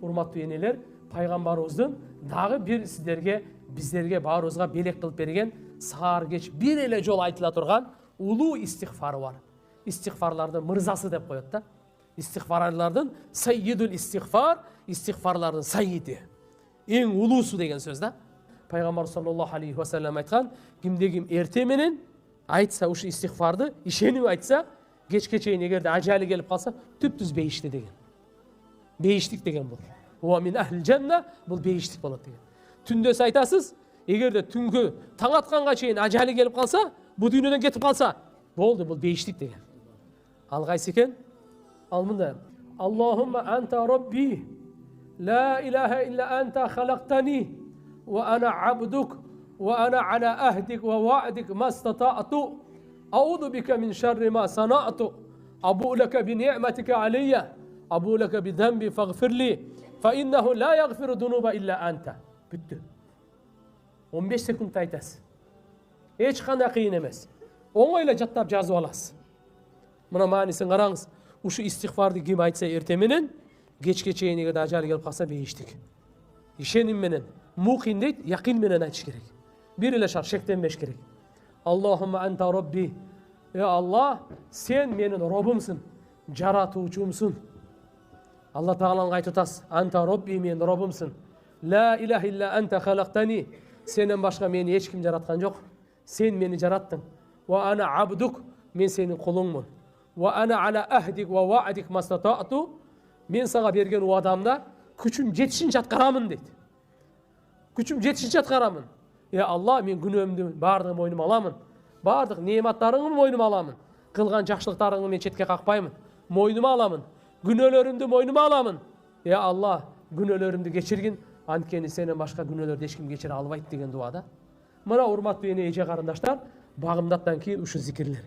урматтуу энелер, пайгамбарыбыздын дагы бир сиздерге, биздерге баарыбызга белек кылып берген саар кеч бир эле жолу айтыла турган улуу истигфар бар. Истигфарлардын мырзасы деп коет да. Истигфарлардын саййидул истигфар, истигфарлардын саййиди. Эң улуусу деген сөз да. Пайгамбар саллаллаху алейхи ва саллям айткан, кимде ким эрте менен айтса ушу истигфарды, ишенип айтса, кечке чейин эгерде ажалы келип калса, түптүз бейишти деген. Бейиштик деген бул. Ва мин ахлил жанна, бул бейиштик болот деген. Түндөс айтасыз, эгерде түнгө таң атканга чейин ажалы келип калса, бу дүйнөдөн кетип калса, болду, бул бейиштик деген. Ал кайсы экен? Ал мында: Аллахумма анта rabbi, la ilaha illa anta khalaqtani, wa ana abduk, wa ana ala ahdik wa wa'dik ma istata'tu, a'udhu bika min sharri ma sana'tu, abu laka bi ni'matika alayya, abu laka bi dhanbi faghfir li, fa innahu la yaghfiru dhunuba illa anta. Бүттү. 15 секунд айтасыз. Эч кандай кыйын эмес. Оңой эле жаттап жазып аласыз. Мына маанисин караңыз. Ушу истигфарды ким айтса эрте менен, кечке чейин эгерде ажалы келип калса бейиштик. Ишеним менен, мукин дейт, якин менен айтыш керек. Бир эле шарт, шектенбеш керек. Аллахумма анта rabbi. Аллах, сен менин робумсун, жаратуучумсун. Алла Тааланы айтып атасыз. Анта rabbi, мен робумсун. La ilahe illa anta khalaqtani. Senden başka beni hiç kim yaraткан жок. Sen beni yarattın. Ve ana abduk. Men senin kulunmun. Ve ana ala ahdik ve va'dik mastata'tu. Men sana bergen o adamda küçüm жетишинче аткарамын дейт. Küçüm жетишинче аткарамын. Allah, men günөөмдү баардыгын мойнума аламын. Баардык неаматтарыңды мойнума аламын. Кылган жакшылыктарыңды мен четке какпаймын. Мойнума аламын. Күнөөлөрүмдү мойнума аламын. Allah, күнөөлөрүмдү кечиргин. Анткени сенен башка күнөөлөрдү эч ким кечире албайт деген дуада. Мына урматтуу эне эже карындаштар, багымдаттан кийин ушу зикирлер.